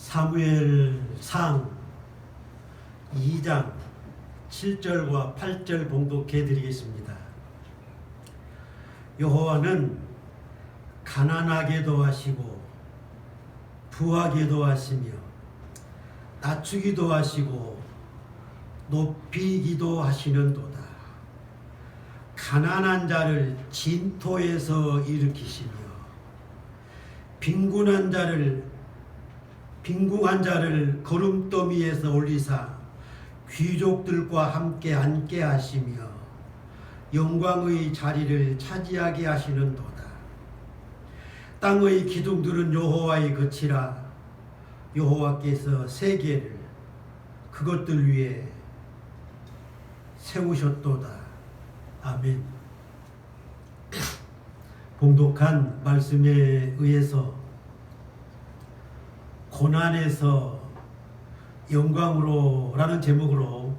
사무엘상 2장 7절과 8절 봉독해 드리겠습니다. 여호와는 가난하게도 하시고 부하게도 하시며 낮추기도 하시고 높이기도 하시는도다. 가난한 자를 진토에서 일으키시며 빈궁한 자를 거름더미에서 올리사 귀족들과 함께 앉게 하시며 영광의 자리를 차지하게 하시는도다. 땅의 기둥들은 여호와의 것이라. 여호와께서 세계를 그것들 위에 세우셨도다. 아멘. 봉독한 말씀에 의해서 고난에서 영광으로 라는 제목으로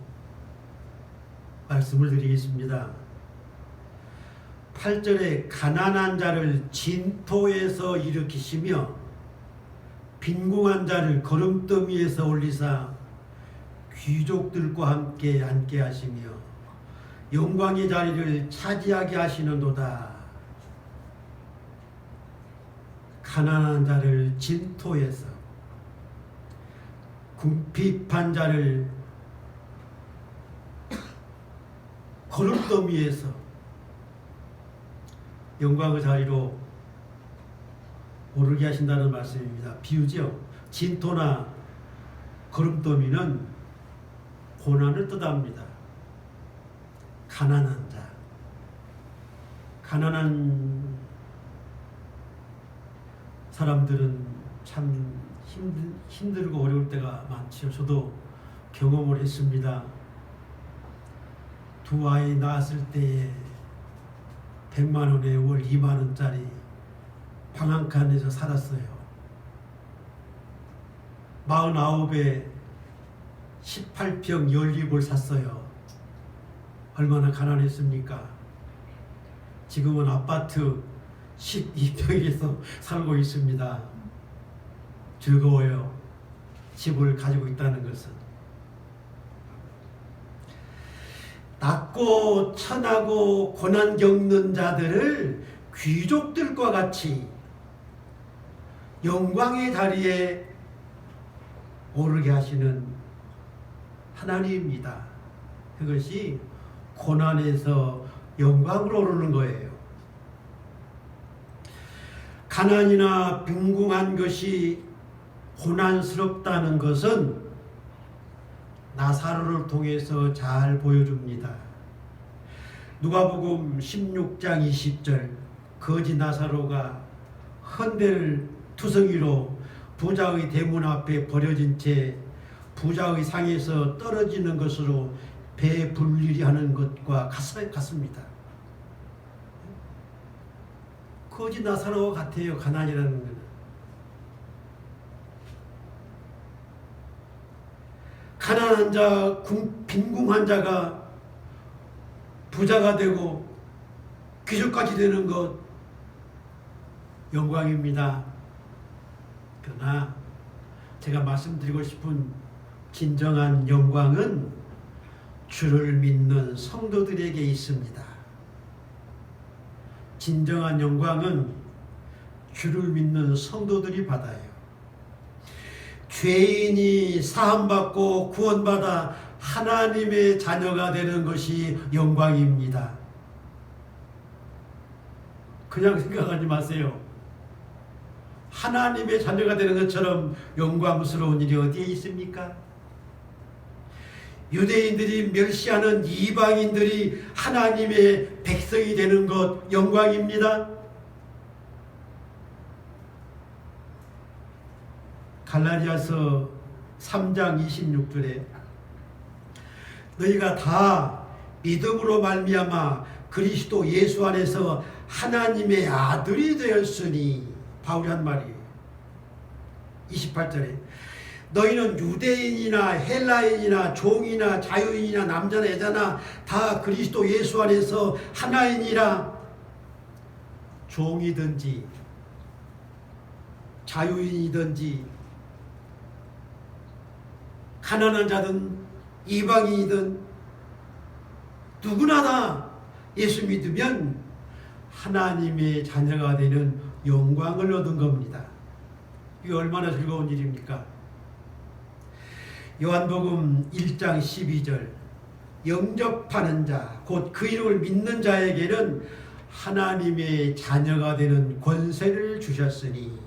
말씀을 드리겠습니다. 8절에 가난한 자를 진토에서 일으키시며 빈궁한 자를 거름더미에서 올리사 귀족들과 함께 앉게 하시며 영광의 자리를 차지하게 하시는도다. 가난한 자를 진토에서, 궁핍한 자를 거름더미에서 영광의 자리로 오르게 하신다는 말씀입니다. 비유죠. 진토나 거름더미는 고난을 뜻합니다. 가난한 자, 가난한 사람들은 참 힘들고 어려울 때가 많지요. 저도 경험을 했습니다. 두 아이 낳았을 때에 100만 원에 월 2만 원짜리 방 한 칸에서 살았어요. 49에 18평 연립을 샀어요. 얼마나 가난했습니까? 지금은 아파트 12평에서 살고 있습니다. 즐거워요. 집을 가지고 있다는 것은. 낮고 천하고 고난 겪는 자들을 귀족들과 같이 영광의 자리에 오르게 하시는 하나님입니다. 그것이 고난에서 영광으로 오르는 거예요. 가난이나 빈궁한 것이 고난스럽다는 것은 나사로를 통해서 잘 보여줍니다. 누가복음 16장 20절, 거지 나사로가 헌될 투성이로 부자의 대문 앞에 버려진 채 부자의 상에서 떨어지는 것으로 배불리리 하는 것과 같습니다. 거지 나사로와 같아요. 가난이라는 것은. 가난한 자, 빈궁한 자가 부자가 되고 귀족까지 되는 것 영광입니다. 그러나 제가 말씀드리고 싶은 진정한 영광은 주를 믿는 성도들에게 있습니다. 진정한 영광은 주를 믿는 성도들이 받아요. 죄인이 사함받고 구원받아 하나님의 자녀가 되는 것이 영광입니다. 그냥 생각하지 마세요. 하나님의 자녀가 되는 것처럼 영광스러운 일이 어디에 있습니까? 유대인들이 멸시하는 이방인들이 하나님의 백성이 되는 것 영광입니다. 갈라디아서 3장 26절에 너희가 다 믿음으로 말미암아 그리스도 예수 안에서 하나님의 아들이 되었으니, 바울이 한 말이에요. 28절에 너희는 유대인이나 헬라인이나 종이나 자유인이나 남자나 여자나 다 그리스도 예수 안에서 하나이니라. 종이든지 자유인이든지 가난한 자든 이방인이든 누구나 다 예수 믿으면 하나님의 자녀가 되는 영광을 얻은 겁니다. 이게 얼마나 즐거운 일입니까? 요한복음 1장 12절 영접하는 자, 곧 그 이름을 믿는 자에게는 하나님의 자녀가 되는 권세를 주셨으니,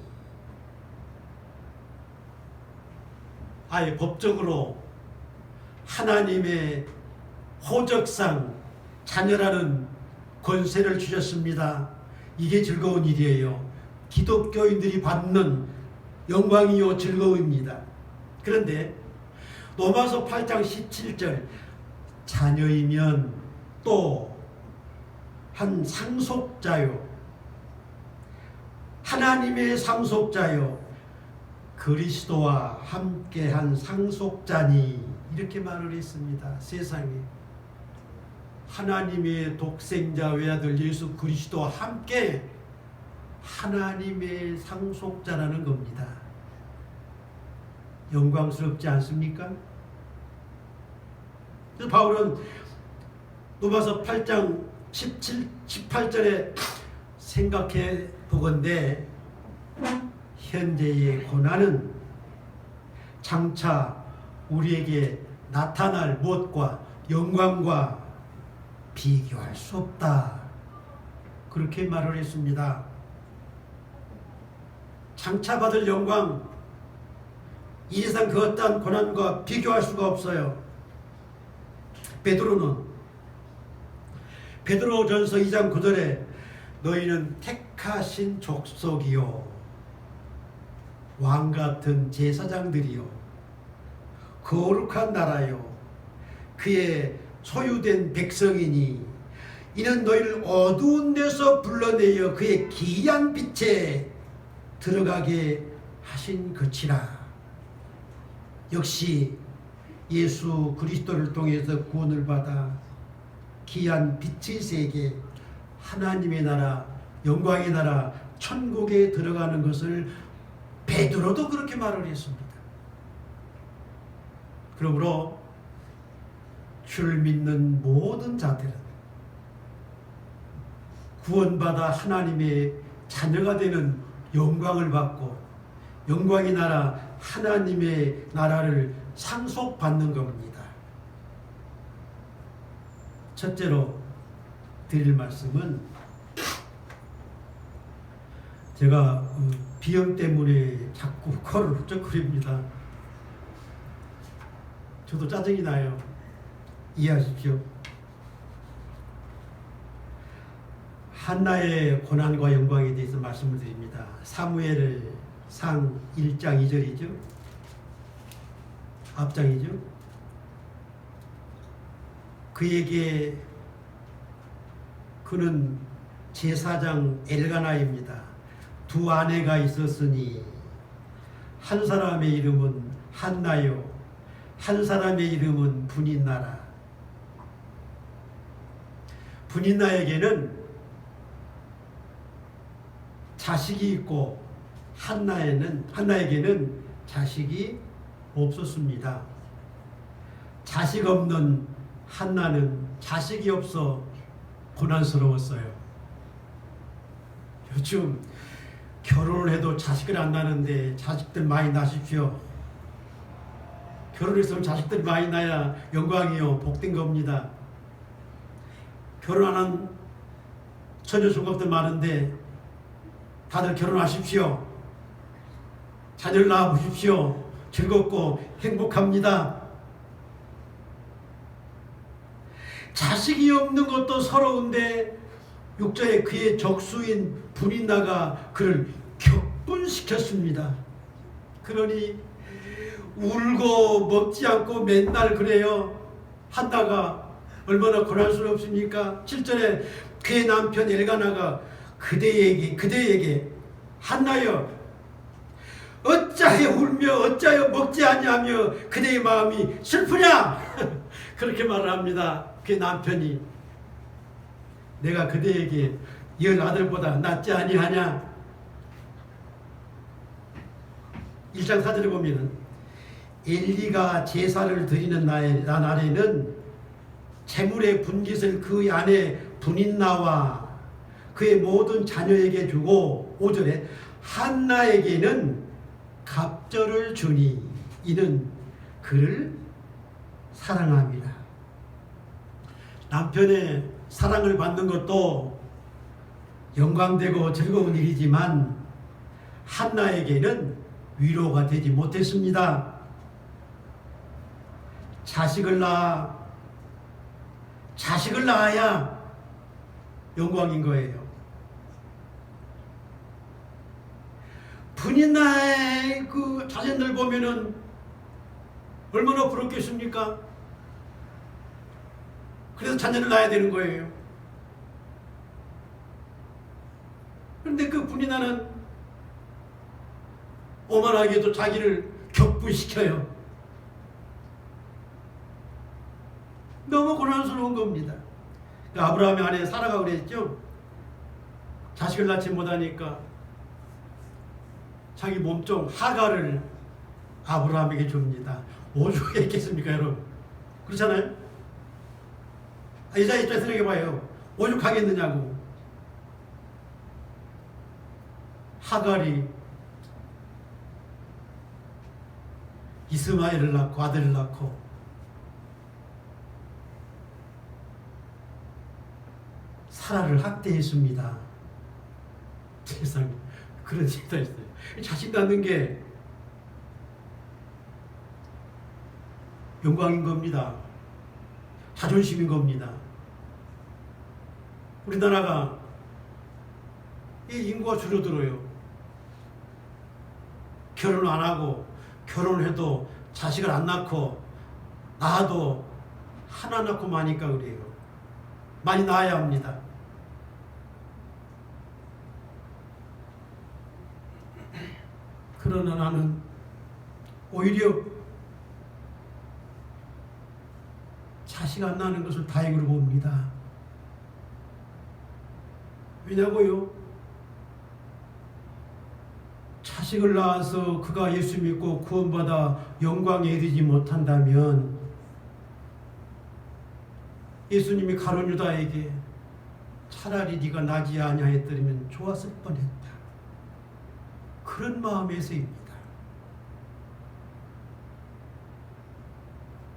아예 법적으로 하나님의 호적상 자녀라는 권세를 주셨습니다. 이게 즐거운 일이에요. 기독교인들이 받는 영광이요 즐거움입니다. 그런데 로마서 8장 17절 자녀이면 또 한 상속자요 하나님의 상속자요 그리스도와 함께한 상속자니, 이렇게 말을 했습니다. 세상에 하나님의 독생자 외아들 예수 그리스도와 함께 하나님의 상속자라는 겁니다. 영광스럽지 않습니까? 바울은 로마서 8장 18절에 생각해 보건대 현재의 고난은 장차 우리에게 나타날 무엇과 영광과 비교할 수 없다, 그렇게 말을 했습니다. 장차 받을 영광, 이 세상 그 어떠한 고난과 비교할 수가 없어요. 베드로전서 2장 9절에 너희는 택하신 족속이요 왕같은 제사장들이요 거룩한 나라요 그의 소유된 백성이니 이는 너희를 어두운 데서 불러내어 그의 기이한 빛에 들어가게 하신 것이라. 역시 예수 그리스도를 통해서 구원을 받아 기이한 빛의 세계, 하나님의 나라, 영광의 나라, 천국에 들어가는 것을 베드로도 그렇게 말을 했습니다. 그러므로 주를 믿는 모든 자들은 구원받아 하나님의 자녀가 되는 영광을 받고 영광의 나라, 하나님의 나라를 상속받는 겁니다. 첫째로 드릴 말씀은, 제가 비염 때문에 자꾸 코를 훌쩍거립니다. 저도 짜증이 나요. 이해하십시오. 한나의 고난과 영광에 대해서 말씀을 드립니다. 사무엘상 1장 2절이죠. 앞장이죠. 그는 제사장 엘가나입니다. 두 아내가 있었으니 한 사람의 이름은 한나요, 한 사람의 이름은 분인나라. 분인나에게는 자식이 있고 한나에게는 자식이 없었습니다. 자식 없는 한나는 자식이 없어 고난스러웠어요. 요즘 결혼을 해도 자식을 안 낳는데 자식들 많이 낳으십시오. 결혼했으면 자식들 많이 낳아야 영광이요 복된 겁니다. 결혼 안 한 처녀 종각들 많은데 다들 결혼하십시오. 자녀를 낳아보십시오. 즐겁고 행복합니다. 자식이 없는 것도 서러운데 6절에 그의 적수인 분인나가 그를 격분시켰습니다. 그러니 울고 먹지 않고 맨날 그래요. 한나가 얼마나 고난스럽습니까? 7절에 그의 남편 엘가나가 그대에게 한나여 어찌하여 울며 어찌하여 먹지 아니하며 그대의 마음이 슬프냐? 그렇게 말을 합니다. 그의 남편이 내가 그대에게 10아들보다 낫지 아니하냐? 1장 4절에 보면은 엘리가 제사를 드리는 날에는 재물의 분깃을 그 안에 분인나와 그의 모든 자녀에게 주고 5절에 한나에게는 갑절을 주니 이는 그를 사랑함이라. 남편의 사랑을 받는 것도 영광되고 즐거운 일이지만 한나에게는 위로가 되지 못했습니다. 자식을 낳아야 영광인 거예요. 분인나의 그 자손들 보면은 얼마나 부럽겠습니까? 그래서 자녀를 낳아야 되는 거예요. 그런데 그 분인나는 오만하게도 자기를 격분시켜요. 너무 고난스러운 겁니다. 아브라함의 아내 사라가 그랬죠. 자식을 낳지 못하니까 자기 몸종 하갈을 아브라함에게 줍니다. 오죽 했겠습니까, 여러분? 그렇잖아요? 이자 입장에서 생각해봐요. 오죽하겠느냐고. 하갈이 이스마엘을 낳고 아들을 낳고 사라를 학대했습니다. 세상에 그런 일이 다 있어요. 자식 낳는 게 영광인 겁니다. 자존심인 겁니다. 우리나라가 이 인구가 줄어들어요. 결혼 안 하고 결혼해도 자식을 안 낳고 낳아도 하나 낳고 마니까 그래요. 많이 낳아야 합니다. 그러나 나는 오히려 자식 안 낳는 것을 다행으로 봅니다. 왜냐고요? 자식을 낳아서 그가 예수 믿고 구원받아 영광에 이르지 못한다면 예수님이 가룟 유다에게 차라리 네가 나지 아니하였더라면 좋았을 뻔했다. 그런 마음에서입니다.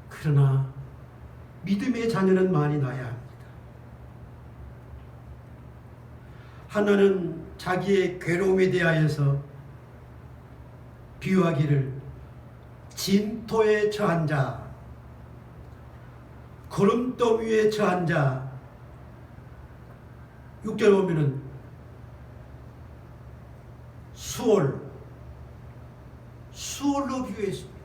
그러나 믿음의 자녀는 많이 낳아야 합니다. 하나는 자기의 괴로움에 대하여서 비유하기를 진토에 처한 자, 거름돌 위에 처한 자, 6절 보면은 수월로 비유했습니다.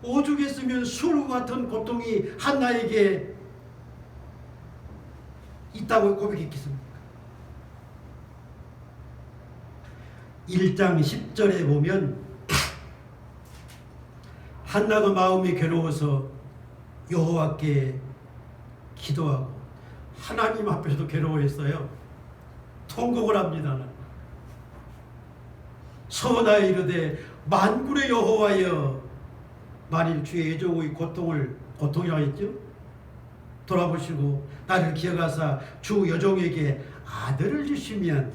오죽했으면 수월과 같은 고통이 한나에게 있다고 고백했겠습니까? 1장 10절에 보면 한나가 마음이 괴로워서 여호와께 기도하고 하나님 앞에서도 괴로워했어요. 통곡을 합니다. 서원하여 이르되 만군의 여호와여, 만일 주의 애종의 고통이라고 했죠. 돌아보시고 나를 기억하사 주 여종에게 아들을 주시면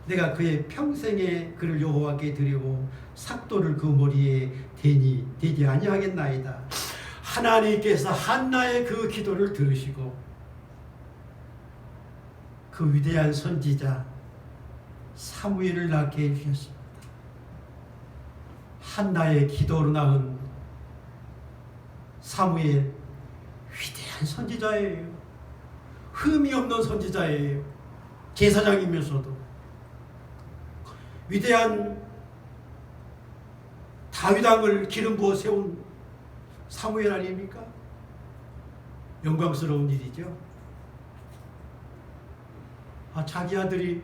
내가 그의 평생에 그를 여호와께 드리고 삭도를 그 머리에 대지 아니하겠나이다. 하나님께서 한나의 그 기도를 들으시고 그 위대한 선지자 사무엘을 낳게 해주셨습니다. 한나의 기도로 낳은 사무엘, 위대한 선지자예요. 흠이 없는 선지자예요. 제사장이면서도 위대한 다윗 왕을 기름 부어 세운 사무엘 아닙니까? 영광스러운 일이죠. 자기 아들이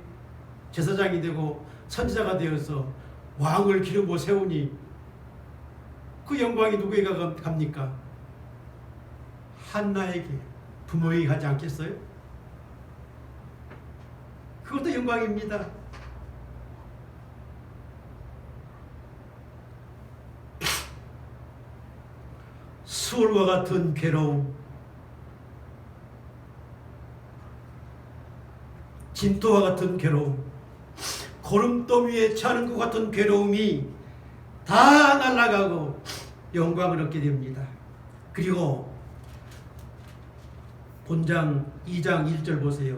제사장이 되고 선지자가 되어서 왕을 기름 부어 세우니 그 영광이 누구에게 갑니까? 한나에게, 부모에게 가지 않겠어요? 그것도 영광입니다. 수월과 같은 괴로움, 진토와 같은 괴로움, 구름더미에 차는 것 같은 괴로움이 다 날아가고 영광을 얻게 됩니다. 그리고 본장 2장 1절 보세요.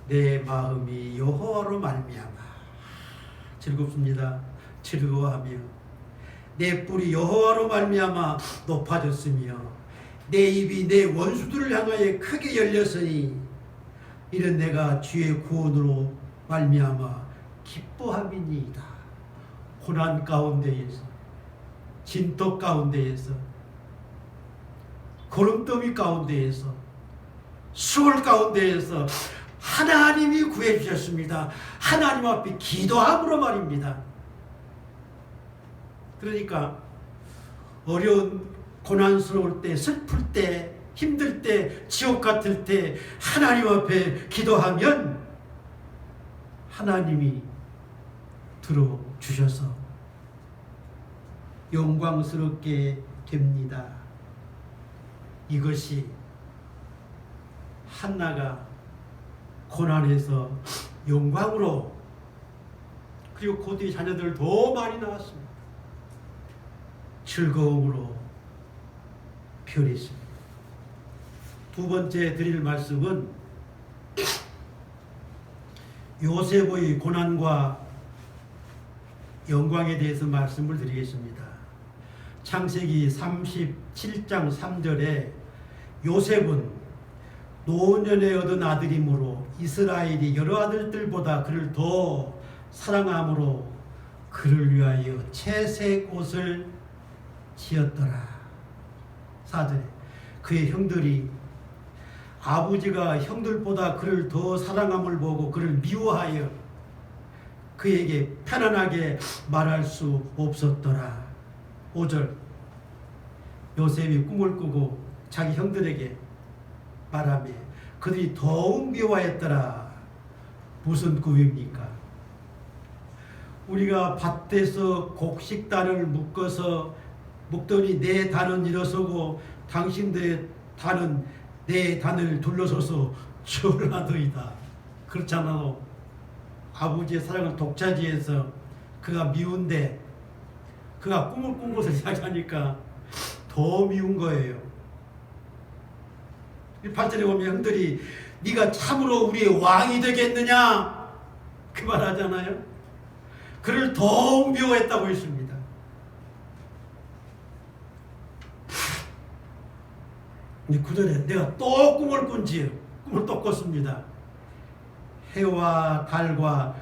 내 마음이 여호와로 말미암아 즐겁습니다. 즐거워하며 내 뿔이 여호와로 말미암아 높아졌으며 내 입이 내 원수들을 향하여 크게 열렸으니 이는 내가 주의 구원으로 말미암아 기뻐함이니이다. 고난 가운데에서, 진토 가운데에서, 구름더미 가운데에서, 수월 가운데에서 하나님이 구해주셨습니다. 하나님 앞에 기도함으로 말입니다. 그러니까 어려운 고난스러울 때, 슬플 때, 힘들 때, 지옥 같을 때 하나님 앞에 기도하면 하나님이 들어주셔서 영광스럽게 됩니다. 이것이 한나가 고난에서 영광으로, 그리고 그 뒤에 자녀들 더 많이 나왔습니다. 즐거움으로 변했습니다. 두 번째 드릴 말씀은 요셉의 고난과 영광에 대해서 말씀을 드리겠습니다. 창세기 37장 3절에 요셉은 노년에 얻은 아들이므로 이스라엘이 여러 아들들보다 그를 더 사랑함으로 그를 위하여 채색 옷을 지었더라. 4절에 그의 형들이 아버지가 형들보다 그를 더 사랑함을 보고 그를 미워하여 그에게 편안하게 말할 수 없었더라. 5절 요셉이 꿈을 꾸고 자기 형들에게 말하며 그들이 더욱 미워했더라. 무슨 꿈입니까? 우리가 밭에서 곡식단을 묶더니 내 단은 일어서고 당신들의 단은 내 단을 둘러서서 절하더이다. 그렇잖아. 아버지의 사랑을 독차지해서 그가 미운데 그가 꿈을 꾼 것을 이야기하니까 더 미운 거예요. 8절에 보면 형들이 네가 참으로 우리의 왕이 되겠느냐 그 말 하잖아요. 그를 더욱 미워했다고 했습니다. 근데 9절에 내가 또 꿈을 꾼지요. 꿈을 또 꿨습니다. 해와 달과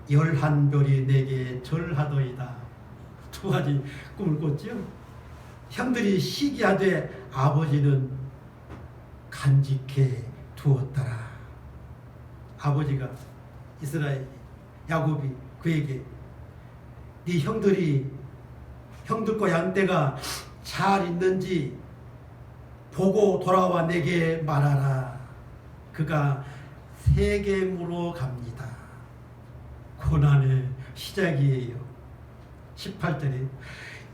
11별이 내게 절하더이다. 두 가지 꿈을 꿨지요. 형들이 시기하되 아버지는 간직해 두었더라. 아버지가 이스라엘 야곱이 그에게 네 형들과 양떼가 잘 있는지 보고 돌아와 내게 말하라. 그가 세겜으로 갑니다. 고난의 시작이에요. 18절에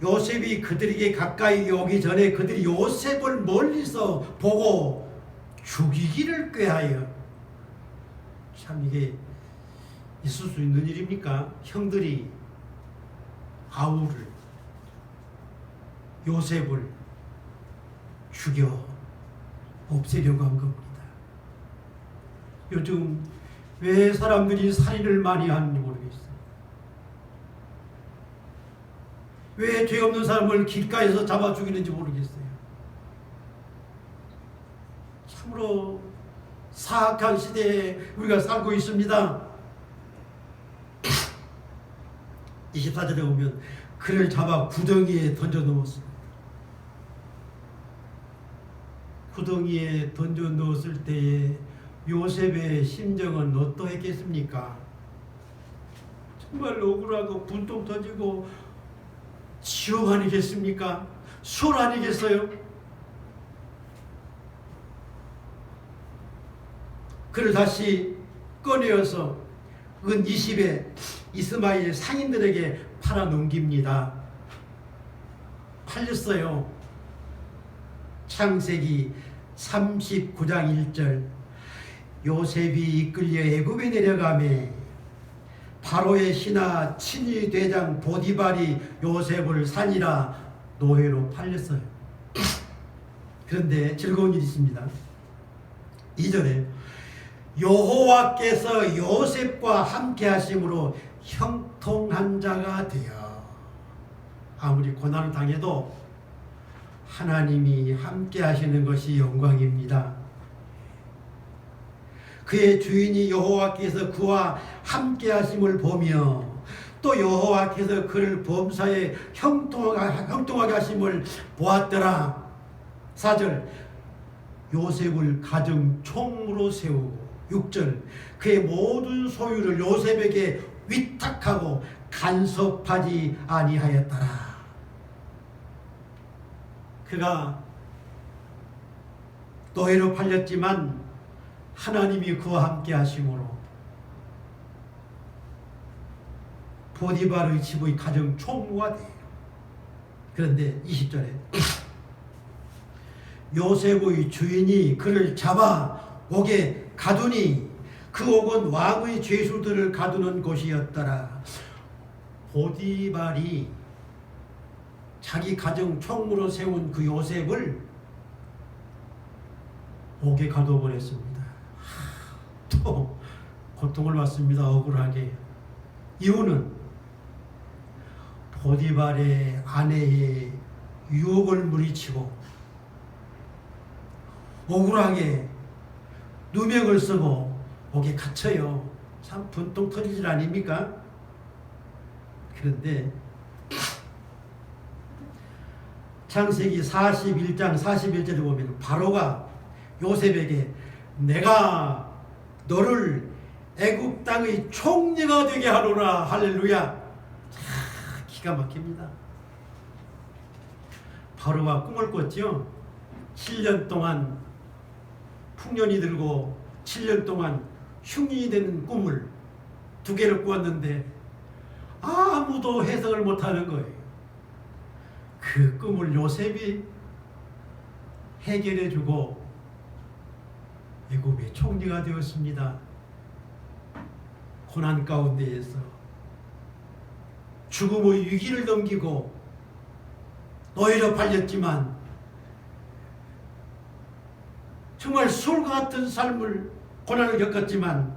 요셉이 그들에게 가까이 오기 전에 그들이 요셉을 멀리서 보고 죽이기를 꾀하여. 참 이게 있을 수 있는 일입니까? 형들이 아우를 요셉을 죽여 없애려고 한 겁니다. 요즘 왜 사람들이 살인을 많이 하는지 모르겠어요. 왜 죄 없는 사람을 길가에서 잡아 죽이는지 모르겠어요. 참으로 사악한 시대에 우리가 살고 있습니다. 24절에 보면 그를 잡아 구덩이에 던져 넣었습니다. 구덩이에 던져 넣었을 때에 요셉의 심정은 어떠했겠습니까? 정말 억울하고 분통 터지고 지옥 아니겠습니까? 수월 아니겠어요? 그를 다시 꺼내어서 은 20에 이스마엘 상인들에게 팔아 넘깁니다. 팔렸어요. 창세기 39장 1절 요셉이 이끌려 애굽에 내려가매 바로의 신하 친위 대장 보디발이 요셉을 산이라 노예로 팔렸어요. 그런데 즐거운 일이 있습니다. 2절에 여호와께서 요셉과 함께 하심으로 형통한 자가 되어. 아무리 고난을 당해도 하나님이 함께 하시는 것이 영광입니다. 그의 주인이 여호와께서 그와 함께 하심을 보며 또 여호와께서 그를 범사에 형통하게 하심을 보았더라. 4절 요셉을 가정 총무로 세우고 6절 그의 모든 소유를 요셉에게 위탁하고 간섭하지 아니하였더라. 그가 노예로 팔렸지만 하나님이 그와 함께 하심으로 보디발의 집의 가정 총무가 돼요. 그런데 20절에 요셉의 주인이 그를 잡아 옥에 가두니 그 옥은 왕의 죄수들을 가두는 곳이었더라. 보디발이 자기 가정 총무로 세운 그 요셉을 옥에 가둬버렸습니다. 또 고통을 받습니다. 억울하게. 이유는 보디발의 아내의 유혹을 물리치고 억울하게 누명을 쓰고 옥에 갇혀요. 참 분통 터질 일 아닙니까? 그런데 창세기 41장 41절에 보면 바로가 요셉에게 내가 너를 애굽 땅의 총리가 되게 하노라. 할렐루야. 기가 막힙니다. 바로가 꿈을 꿨죠. 7년 동안 풍년이 들고 7년 동안 흉년이 되는 꿈을 2개를 꾸었는데 아무도 해석을 못하는 거예요. 그 꿈을 요셉이 해결해주고 애굽의 총리가 되었습니다. 고난 가운데에서 죽음의 위기를 넘기고 노예로 팔렸지만 정말 술과 같은 삶을 고난을 겪었지만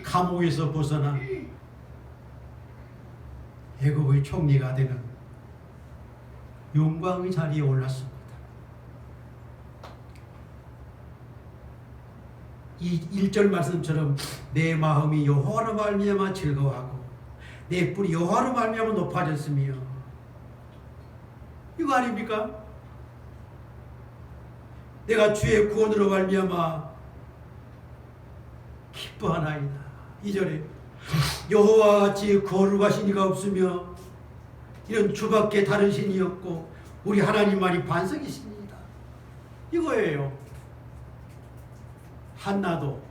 감옥에서 벗어나 애굽의 총리가 되는 영광의 자리에 올랐습니다. 이 1절 말씀처럼 내 마음이 여호와로 말미암아 즐거워하고 내 뿔이 여호와로 말미암아 높아졌으며 이거 아닙니까? 내가 주의 구원으로 말미암아 기뻐하나이다. 2절에 여호와 같이 거룩하신 이가 없으며 이런 주밖에 다른 신이 없고 우리 하나님만이 반석이십니다. 이거예요. 한나도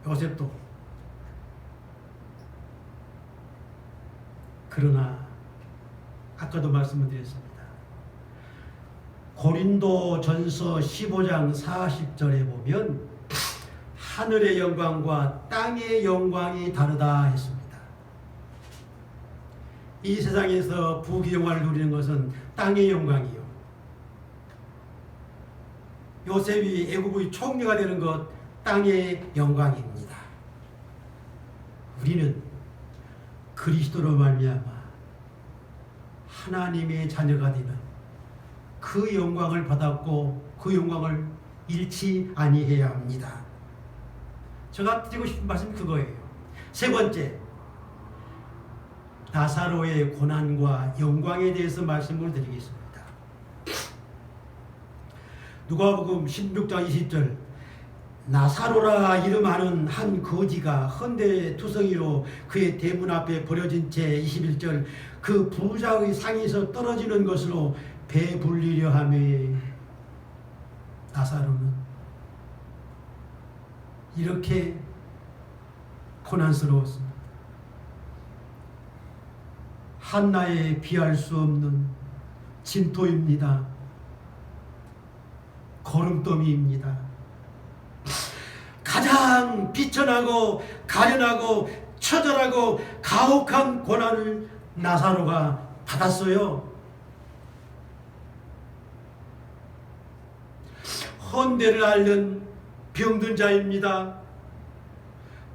요셉도. 그러나 아까도 말씀을 드렸습니다. 고린도 전서 15장 40절에 보면 하늘의 영광과 땅의 영광이 다르다 했습니다. 이 세상에서 부귀영화를 누리는 것은 땅의 영광이요. 요셉이 애굽의 총리가 되는 것 땅의 영광입니다. 우리는 그리스도로 말미암아 하나님의 자녀가 되는 그 영광을 받았고 그 영광을 잃지 아니해야 합니다. 제가 드리고 싶은 말씀이 그거예요. 세 번째, 나사로의 고난과 영광에 대해서 말씀을 드리겠습니다. 누가복음 16장 20절 나사로라 이름하는 한 거지가 헌데 투성이로 그의 대문 앞에 버려진 채 21절 그 부자의 상에서 떨어지는 것으로 배불리려 하며 나사로는 이렇게 고난스러웠습니다. 한나의 비할 수 없는 진토입니다. 거름더미입니다. 가장 비천하고 가련하고 처절하고 가혹한 고난을 나사로가 받았어요. 헌대를 앓는 병든 자입니다.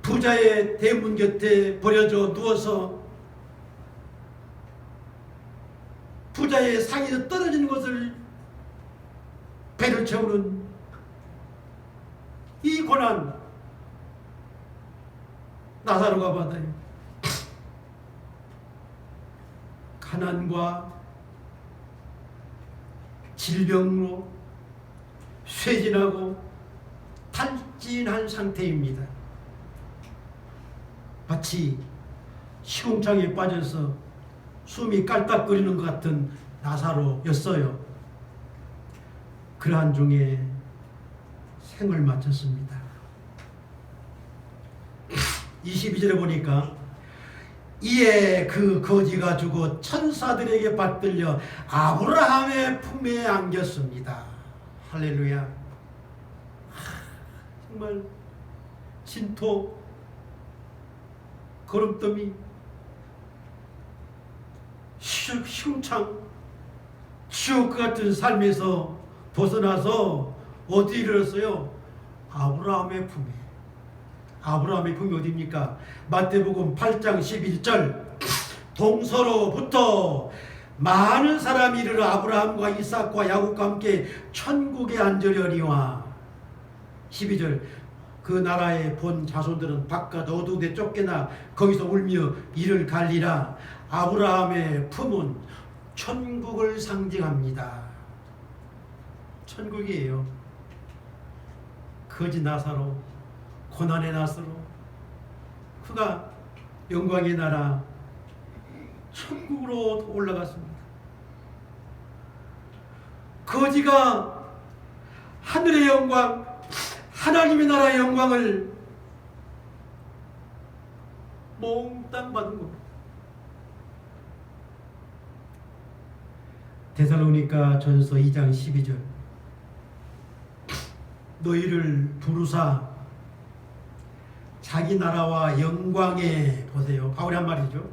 부자의 대문 곁에 버려져 누워서 부자의 상에서 떨어진 것을 배를 채우는 이 고난 나사로가 받아요. 가난과 질병으로 쇠진하고 탈진한 상태입니다. 마치 시궁창에 빠져서 숨이 깔딱거리는 것 같은 나사로였어요. 그러한 중에 생을 마쳤습니다. 22절에 보니까 이에 그 거지가 죽어 천사들에게 받들려 아브라함의 품에 안겼습니다. 할렐루야. 정말 진토, 거름더미, 시궁창, 지옥 같은 삶에서 벗어나서 어디 이르렀어요? 아브라함의 품에. 아브라함의 품이 어디입니까? 마태복음 8장 11절 동서로부터 많은 사람이 이르러 아브라함과 이삭과 야곱과 함께 천국에 앉으려니와 12절 그 나라의 본 자손들은 바깥 어두운 데 쫓겨나 거기서 울며 이를 갈리라. 아브라함의 품은 천국을 상징합니다. 천국이에요. 거지 나사로, 고난의 나사로, 그가 영광의 나라 천국으로 올라갔습니다. 거지가 하늘의 영광, 하나님의 나라의 영광을 몽땅 받은 겁니다. 데살로니가 전서 2장 12절 너희를 부르사 자기 나라와 영광에, 보세요, 바울이 한 말이죠.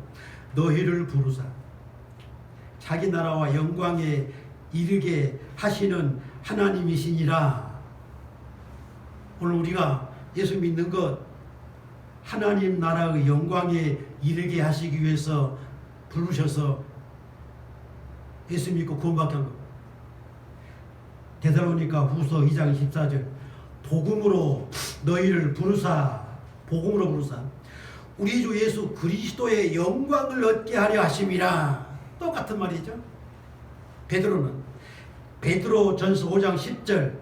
너희를 부르사 자기 나라와 영광에 이르게 하시는 하나님이시니라. 오늘 우리가 예수 믿는 것, 하나님 나라의 영광에 이르게 하시기 위해서 부르셔서 예수 믿고 구원받게 한 겁니다. 데살로니가 후서 2장 14절 복음으로 너희를 부르사, 복음으로 부르사 우리 주 예수 그리스도의 영광을 얻게 하려 하심이라. 똑같은 말이죠. 베드로는 베드로 전서 5장 10절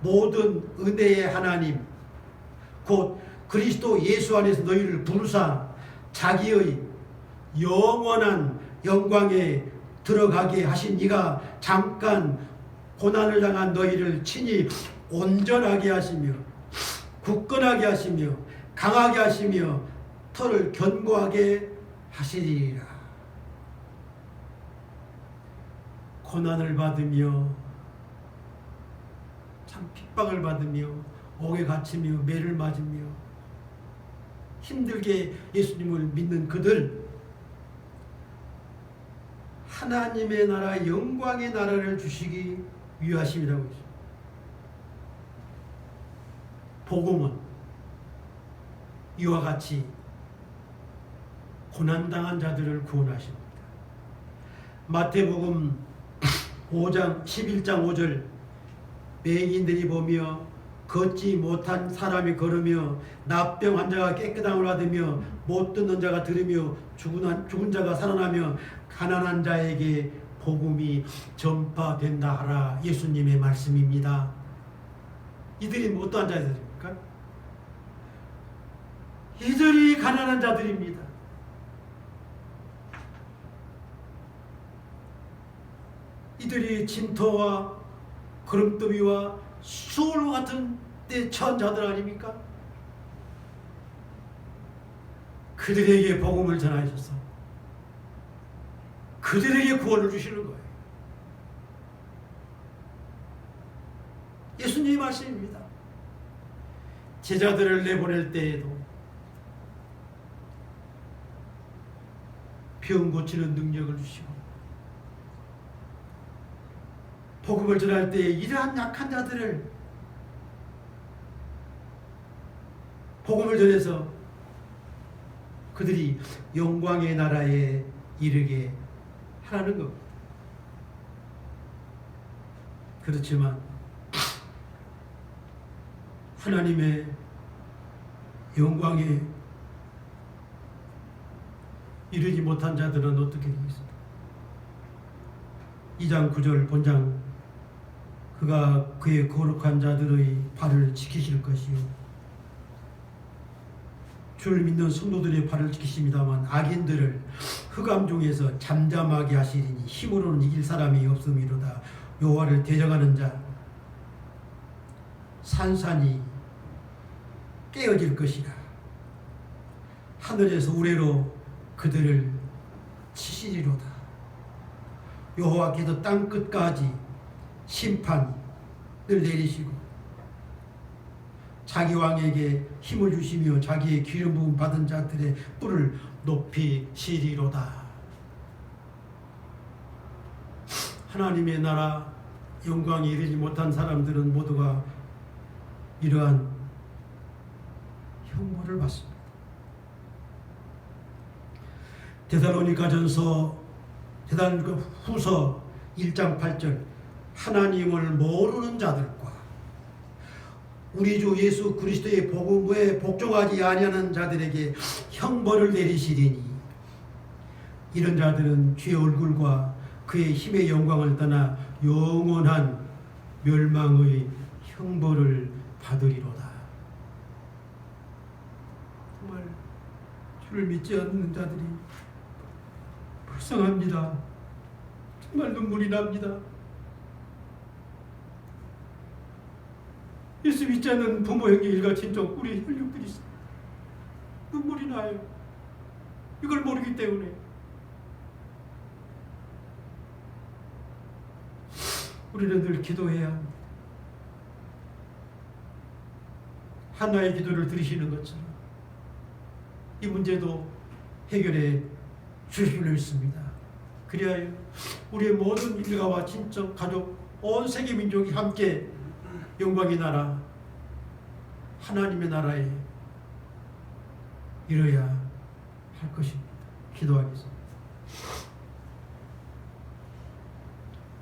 모든 은혜의 하나님 곧 그리스도 예수 안에서 너희를 부르사 자기의 영원한 영광에 들어가게 하신 이가 잠깐 고난을 당한 너희를 친히 온전하게 하시며 굳건하게 하시며 강하게 하시며 털을 견고하게 하시리라. 고난을 받으며 참 핍박을 받으며 옥에 갇히며 매를 맞으며 힘들게 예수님을 믿는 그들, 하나님의 나라, 영광의 나라를 주시기 위하심이라고 했습니다. 복음은 이와 같이 고난당한 자들을 구원하십니다. 마태복음 5장 11장 5절 맹인들이 보며 걷지 못한 사람이 걸으며 납병 환자가 깨끗함을 받으며 못 듣는 자가 들으며 죽은 자가 살아나며 가난한 자에게 복음이 전파된다 하라. 예수님의 말씀입니다. 이들이 어떠한 자들입니까? 이들이 가난한 자들입니다. 이들이 진토와 거름더미와 수월 같은 데 처한 자들 아닙니까? 그들에게 복음을 전하셔서 그들에게 구원을 주시는 거예요. 예수님의 말씀입니다. 제자들을 내보낼 때에도 병 고치는 능력을 주시고, 복음을 전할 때 이러한 약한 자들을 복음을 전해서 그들이 영광의 나라에 이르게 하라는 겁니다. 그렇지만 하나님의 영광에 이르지 못한 자들은 어떻게 되겠습니까? 2장 9절 본장, 그가 그의 거룩한 자들의 발을 지키실 것이요 주를 믿는 성도들의 발을 지키십니다만 악인들을 흑암 중에서 잠잠하게 하시리니 힘으로는 이길 사람이 없음이로다. 여호와를 대적하는 자 산산이 깨어질 것이라. 하늘에서 우레로 그들을 치시리로다. 여호와께서 땅 끝까지 심판을 내리시고 자기 왕에게 힘을 주시며 자기의 기름 부음 받은 자들의 뿔을 높이시리로다. 하나님의 나라 영광에 이르지 못한 사람들은 모두가 이러한 형벌을 받습니다. 데살로니가전서 후서 1장 8절, 하나님을 모르는 자들과 우리 주 예수 그리스도의 복음에 복종하지 아니하는 자들에게 형벌을 내리시리니 이런 자들은 주의 얼굴과 그의 힘의 영광을 떠나 영원한 멸망의 형벌을 받으리로다. 정말 주를 믿지 않는 자들이 불쌍합니다. 정말 눈물이 납니다. 예수 믿지 않는 부모, 형제, 일가, 친족, 우리 혈육들이 있습니다. 눈물이 나요. 이걸 모르기 때문에. 우리는 늘 기도해야 합니다. 하나의 기도를 들으시는 것처럼 이 문제도 해결해 주시기로 했습니다. 그리하여 우리의 모든 일가와 친척, 가족, 온 세계 민족이 함께 영광의 나라, 하나님의 나라에 이뤄야 할 것입니다. 기도하겠습니다.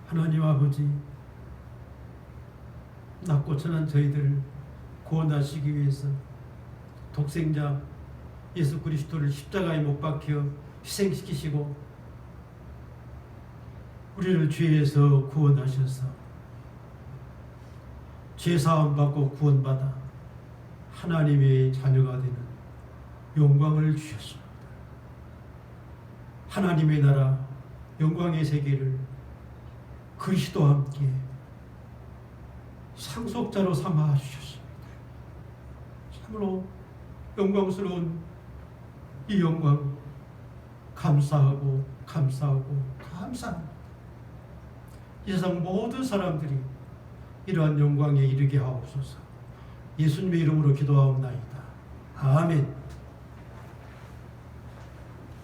하나님 아버지, 낮고 천한 저희들을 구원하시기 위해서 독생자 예수 그리스도를 십자가에 못 박혀 희생시키시고 우리를 죄에서 구원하셔서 죄사함 받고 구원받아 하나님의 자녀가 되는 영광을 주셨습니다. 하나님의 나라 영광의 세계를 그리스도와 함께 상속자로 삼아 주셨습니다. 참으로 영광스러운 이 영광 감사하고 감사합니다. 이 세상 모든 사람들이 이러한 영광에 이르게 하옵소서. 예수님의 이름으로 기도하옵나이다. 아멘.